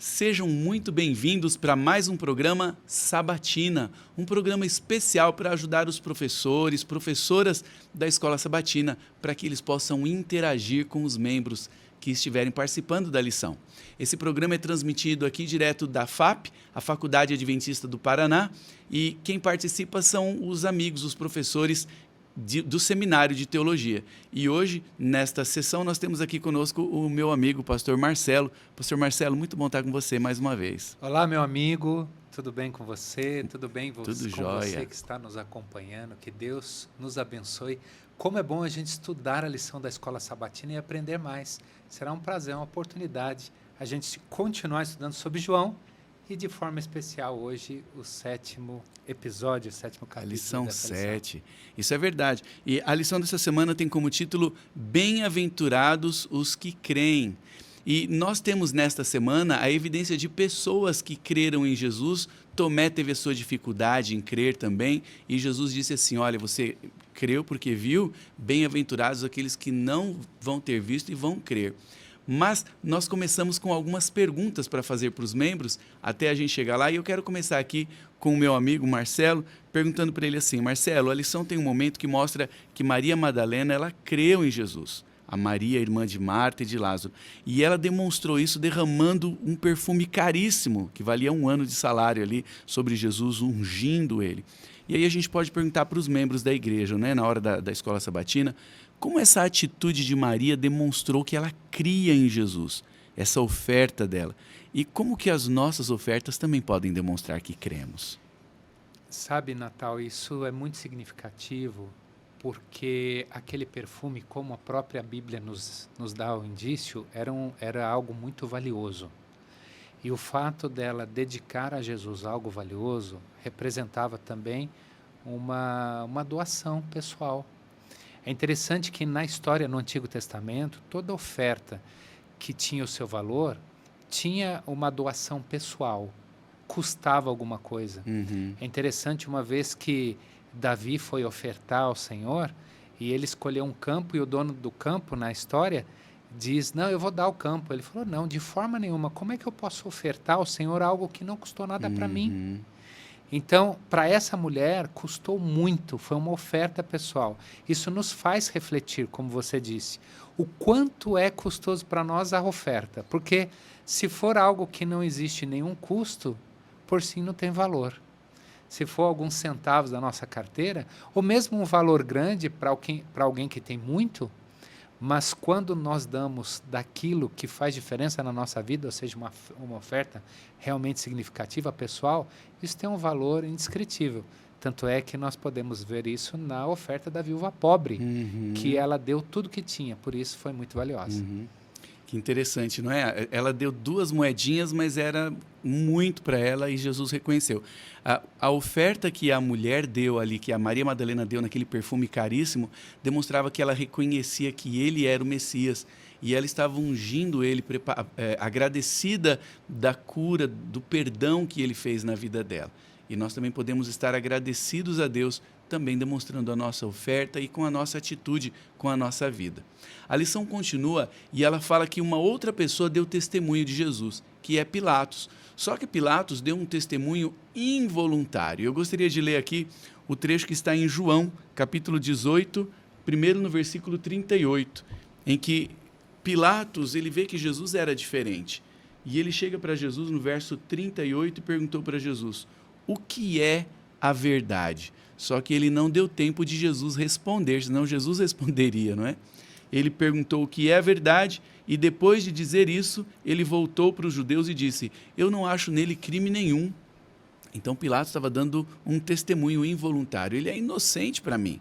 Sejam muito bem-vindos para mais um programa Sabatina, um programa especial para ajudar os professores, professoras da Escola Sabatina, para que eles possam interagir com os membros que estiverem participando da lição. Esse programa é transmitido aqui direto da FAP, a Faculdade Adventista do Paraná, e quem participa são os amigos, os professores do Seminário de Teologia. E hoje, nesta sessão, nós temos aqui conosco o meu amigo, pastor Marcelo. Pastor Marcelo, muito bom estar com você mais uma vez. Olá, meu amigo, tudo bem com você? Tudo bem Tudo com jóia. você que está nos acompanhando? Que Deus nos abençoe. Como é bom a gente estudar a lição da Escola Sabatina e aprender mais. Será um prazer, uma oportunidade a gente continuar estudando sobre João e, de forma especial, hoje, o sétimo episódio, o sétimo capítulo. A lição dessa 7. lição. Isso é verdade. E a lição dessa semana tem como título Bem-aventurados os que creem. E nós temos nesta semana a evidência de pessoas que creram em Jesus. Tomé teve a sua dificuldade em crer também, e Jesus disse assim: olha, você creu porque viu, bem-aventurados aqueles que não vão ter visto e vão crer. Mas nós começamos com algumas perguntas para fazer para os membros, até a gente chegar lá, e eu quero começar aqui com o meu amigo Marcelo, perguntando para ele assim: Marcelo, a lição tem um momento que mostra que Maria Madalena, ela creu em Jesus, a Maria, irmã de Marta e de Lázaro, e ela demonstrou isso derramando um perfume caríssimo, que valia 1 ano de salário ali, sobre Jesus, ungindo ele. E aí a gente pode perguntar para os membros da igreja, né, na hora da Escola Sabatina, como essa atitude de Maria demonstrou que ela cria em Jesus, essa oferta dela, e como que as nossas ofertas também podem demonstrar que cremos. Sabe, Natal, isso é muito significativo, porque aquele perfume, como a própria Bíblia nos dá o indício, era algo muito valioso. E o fato dela dedicar a Jesus algo valioso representava também uma doação pessoal. É interessante que na história, no Antigo Testamento, toda oferta que tinha o seu valor tinha uma doação pessoal, custava alguma coisa. É interessante, uma vez que Davi foi ofertar ao Senhor e ele escolheu um campo, e o dono do campo, na história, diz: não, eu vou dar o campo. Ele falou: não, de forma nenhuma, como é que eu posso ofertar ao Senhor algo que não custou nada para mim? Então, para essa mulher, custou muito, foi uma oferta pessoal. Isso nos faz refletir, como você disse, o quanto é custoso para nós a oferta. Porque se for algo que não existe nenhum custo, por si não tem valor. Se for alguns centavos da nossa carteira, ou mesmo um valor grande para alguém que tem muito, mas quando nós damos daquilo que faz diferença na nossa vida, ou seja, uma oferta realmente significativa, pessoal, isso tem um valor indescritível. Tanto é que nós podemos ver isso na oferta da viúva pobre, que ela deu tudo que tinha, por isso foi muito valiosa. Que interessante, não é? Ela deu 2 moedinhas, mas era muito para ela, e Jesus reconheceu. A oferta que a mulher deu ali, que a Maria Madalena deu naquele perfume caríssimo, demonstrava que ela reconhecia que ele era o Messias, e ela estava ungindo ele, agradecida da cura, do perdão que ele fez na vida dela. E nós também podemos estar agradecidos a Deus, também demonstrando a nossa oferta e com a nossa atitude, com a nossa vida. A lição continua e ela fala que uma outra pessoa deu testemunho de Jesus, que é Pilatos. Só que Pilatos deu um testemunho involuntário. Eu gostaria de ler aqui o trecho que está em João, capítulo 18, primeiro no versículo 38, em que Pilatos, ele vê que Jesus era diferente. E ele chega para Jesus no verso 38 e perguntou para Jesus: o que é a verdade? Só que ele não deu tempo de Jesus responder, senão Jesus responderia, não é? Ele perguntou o que é a verdade, e depois de dizer isso, ele voltou para os judeus e disse: eu não acho nele crime nenhum. Então Pilatos estava dando um testemunho involuntário. Ele é inocente para mim.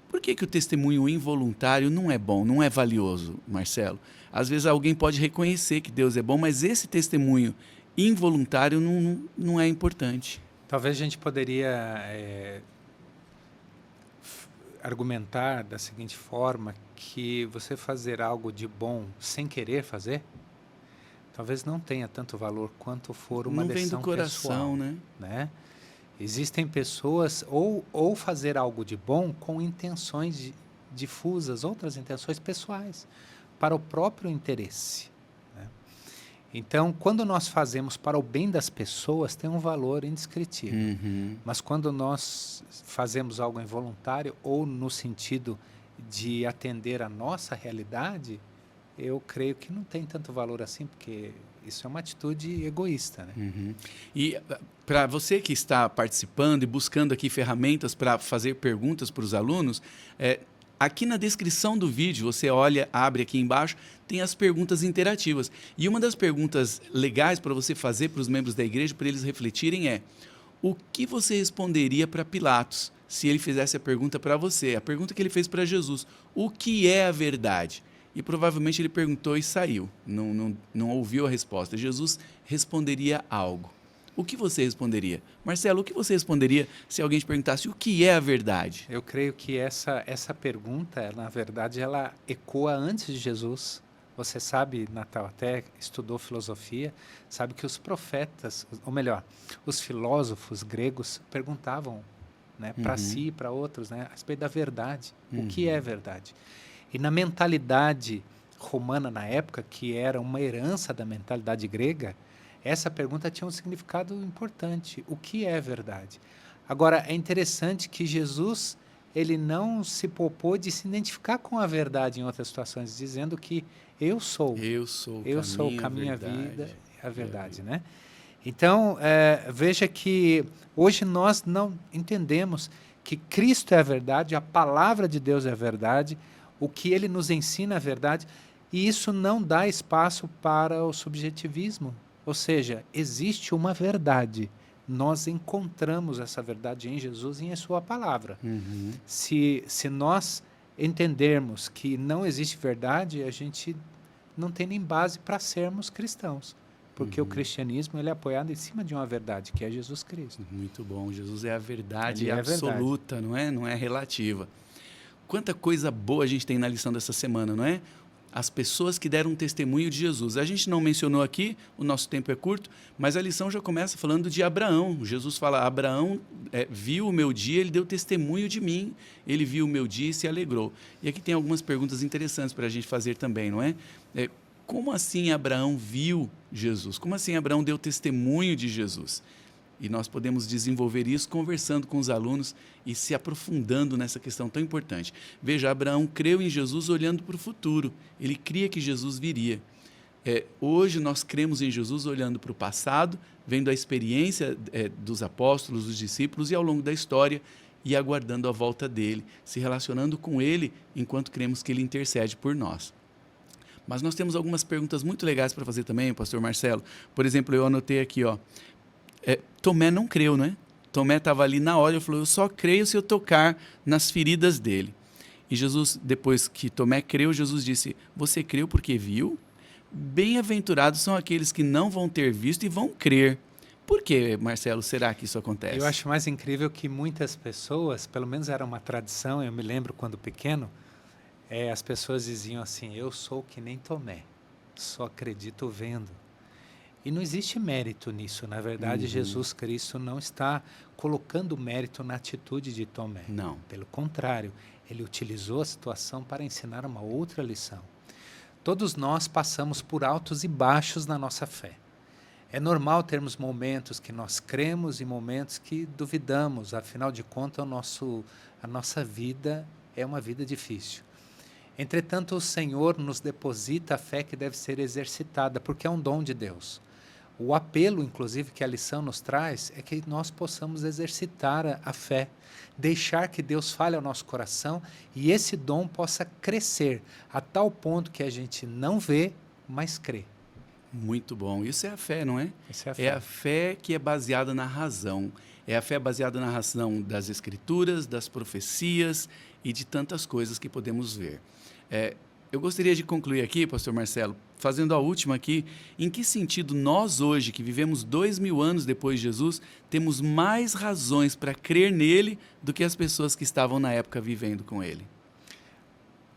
Por que o testemunho involuntário não é bom, não é valioso, Marcelo? Às vezes alguém pode reconhecer que Deus é bom, mas esse testemunho involuntário não é importante. Talvez a gente poderia argumentar da seguinte forma, que você fazer algo de bom sem querer fazer, talvez não tenha tanto valor quanto for uma decisão pessoal. Não vem do coração, né? Existem pessoas, ou fazer algo de bom com intenções difusas, outras intenções pessoais, para o próprio interesse, né? Então, quando nós fazemos para o bem das pessoas, tem um valor indescritível. Uhum. Mas quando nós fazemos algo involuntário ou no sentido de atender a nossa realidade, eu creio que não tem tanto valor assim, porque isso é uma atitude egoísta, né? Uhum. E para você que está participando e buscando aqui ferramentas para fazer perguntas para os alunos, aqui na descrição do vídeo, você olha, abre aqui embaixo, tem as perguntas interativas. E uma das perguntas legais para você fazer para os membros da igreja, para eles refletirem o que você responderia para Pilatos se ele fizesse a pergunta para você? A pergunta que ele fez para Jesus, o que é a verdade? E provavelmente ele perguntou e saiu, não ouviu a resposta. Jesus responderia algo. O que você responderia? Marcelo, o que você responderia se alguém te perguntasse o que é a verdade? Eu creio que essa pergunta, na verdade, ela ecoa antes de Jesus. Você sabe, Natal, até estudou filosofia, sabe que os profetas, ou melhor, os filósofos gregos perguntavam, né, para si e para outros, né, a respeito da verdade. O que é verdade? E na mentalidade romana na época, que era uma herança da mentalidade grega, essa pergunta tinha um significado importante. O que é verdade? Agora, é interessante que Jesus, ele não se poupou de se identificar com a verdade em outras situações, dizendo que eu sou o caminho, a vida e a verdade, né? Então, veja que hoje nós não entendemos que Cristo é a verdade, a palavra de Deus é a verdade, o que ele nos ensina é a verdade, e isso não dá espaço para o subjetivismo. Ou seja, existe uma verdade. Nós encontramos essa verdade em Jesus e em sua palavra. Se nós entendermos que não existe verdade, a gente não tem nem base para sermos cristãos. Porque o cristianismo ele é apoiado em cima de uma verdade, que é Jesus Cristo. Muito bom. Jesus é a verdade Ele é absoluta, a verdade. não é relativa. Quanta coisa boa a gente tem na lição dessa semana, não é? As pessoas que deram testemunho de Jesus. A gente não mencionou aqui, o nosso tempo é curto, mas a lição já começa falando de Abraão. Jesus fala, Abraão viu o meu dia, ele deu testemunho de mim, ele viu o meu dia e se alegrou. E aqui tem algumas perguntas interessantes para a gente fazer também, não é? Como assim Abraão viu Jesus? Como assim Abraão deu testemunho de Jesus? E nós podemos desenvolver isso conversando com os alunos e se aprofundando nessa questão tão importante. Veja, Abraão creu em Jesus olhando para o futuro. Ele cria que Jesus viria. Hoje nós cremos em Jesus olhando para o passado, vendo a experiência dos apóstolos, dos discípulos e ao longo da história e aguardando a volta dele, se relacionando com ele enquanto cremos que ele intercede por nós. Mas nós temos algumas perguntas muito legais para fazer também, pastor Marcelo. Por exemplo, eu anotei aqui, Tomé não creu, né? Tomé estava ali na hora e falou, eu só creio se eu tocar nas feridas dele. E Jesus, depois que Tomé creu, Jesus disse, você creu porque viu? Bem-aventurados são aqueles que não vão ter visto e vão crer. Por que, Marcelo, será que isso acontece? Eu acho mais incrível que muitas pessoas, pelo menos era uma tradição, eu me lembro quando pequeno, as pessoas diziam assim, eu sou que nem Tomé, só acredito vendo. E não existe mérito nisso. Na verdade, Jesus Cristo não está colocando mérito na atitude de Tomé. Não. Pelo contrário, ele utilizou a situação para ensinar uma outra lição. Todos nós passamos por altos e baixos na nossa fé. É normal termos momentos que nós cremos e momentos que duvidamos. Afinal de contas, a nossa vida é uma vida difícil. Entretanto, o Senhor nos deposita a fé que deve ser exercitada, porque é um dom de Deus. O apelo, inclusive, que a lição nos traz é que nós possamos exercitar a fé, deixar que Deus fale ao nosso coração e esse dom possa crescer a tal ponto que a gente não vê, mas crê. Muito bom. Isso é a fé, não é? Essa é a fé. É a fé que é baseada na razão. É a fé baseada na razão das Escrituras, das profecias e de tantas coisas que podemos ver. Eu gostaria de concluir aqui, pastor Marcelo, fazendo a última aqui, em que sentido nós hoje, que vivemos 2000 anos depois de Jesus, temos mais razões para crer nele do que as pessoas que estavam na época vivendo com ele?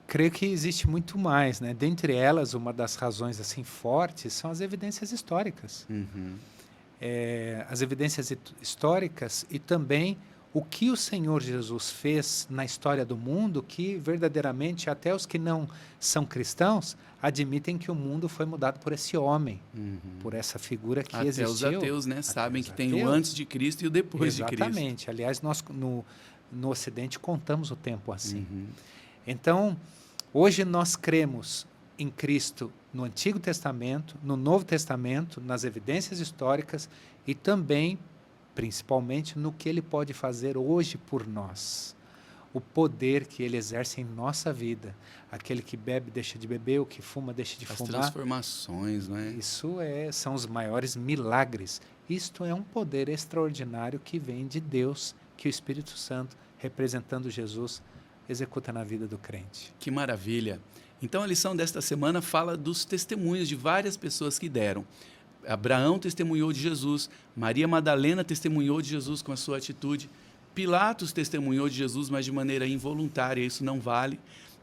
Creio que existe muito mais, né? Dentre elas, uma das razões assim fortes são as evidências históricas. As evidências históricas e também o que o Senhor Jesus fez na história do mundo, que verdadeiramente até os que não são cristãos admitem que o mundo foi mudado por esse homem, por essa figura que existiu. Até os ateus, né, sabem que tem o ateus. antes de Cristo e o depois de Cristo. Exatamente. Aliás, nós no Ocidente contamos o tempo assim. Então, hoje nós cremos em Cristo no Antigo Testamento, no Novo Testamento, nas evidências históricas e também, principalmente, no que Ele pode fazer hoje por nós. O poder que Ele exerce em nossa vida. Aquele que bebe deixa de beber, o que fuma deixa de As fumar. transformações, não é? Isso são os maiores milagres. Isto é um poder extraordinário que vem de Deus, que o Espírito Santo, representando Jesus, executa na vida do crente. Que maravilha! Então a lição desta semana fala dos testemunhos de várias pessoas que deram. Abraão testemunhou de Jesus, Maria Madalena testemunhou de Jesus com a sua atitude, Pilatos testemunhou de Jesus, mas de maneira involuntária, isso não vale.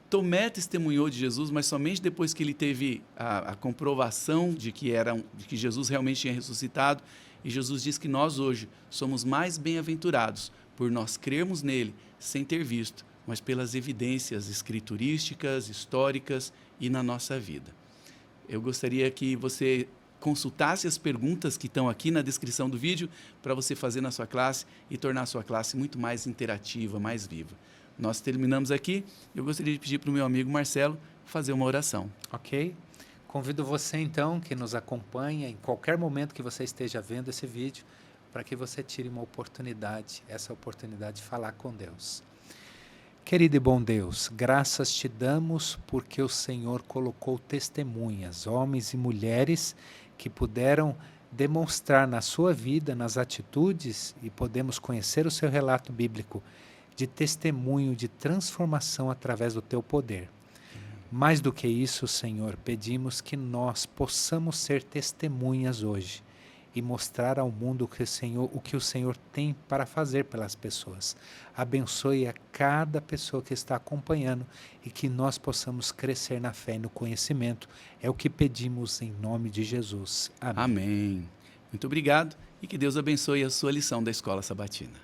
Tomé testemunhou de Jesus, mas somente depois que ele teve a comprovação de que Jesus realmente tinha ressuscitado. E Jesus diz que nós hoje somos mais bem-aventurados por nós crermos nele sem ter visto, mas pelas evidências escriturísticas, históricas e na nossa vida. Eu gostaria que você consultasse as perguntas que estão aqui na descrição do vídeo para você fazer na sua classe e tornar a sua classe muito mais interativa, mais viva. Nós terminamos aqui. Eu gostaria de pedir para o meu amigo Marcelo fazer uma oração. Ok? Convido você, então, que nos acompanha em qualquer momento que você esteja vendo esse vídeo, para que você tire uma oportunidade, essa oportunidade de falar com Deus. Querido e bom Deus, graças te damos porque o Senhor colocou testemunhas, homens e mulheres que puderam demonstrar na sua vida, nas atitudes, e podemos conhecer o seu relato bíblico, de testemunho, de transformação através do teu poder. Mais do que isso, Senhor, pedimos que nós possamos ser testemunhas hoje e mostrar ao mundo o que o Senhor tem para fazer pelas pessoas. Abençoe a cada pessoa que está acompanhando e que nós possamos crescer na fé e no conhecimento. É o que pedimos em nome de Jesus. Amém. Amém. Muito obrigado e que Deus abençoe a sua lição da Escola Sabatina.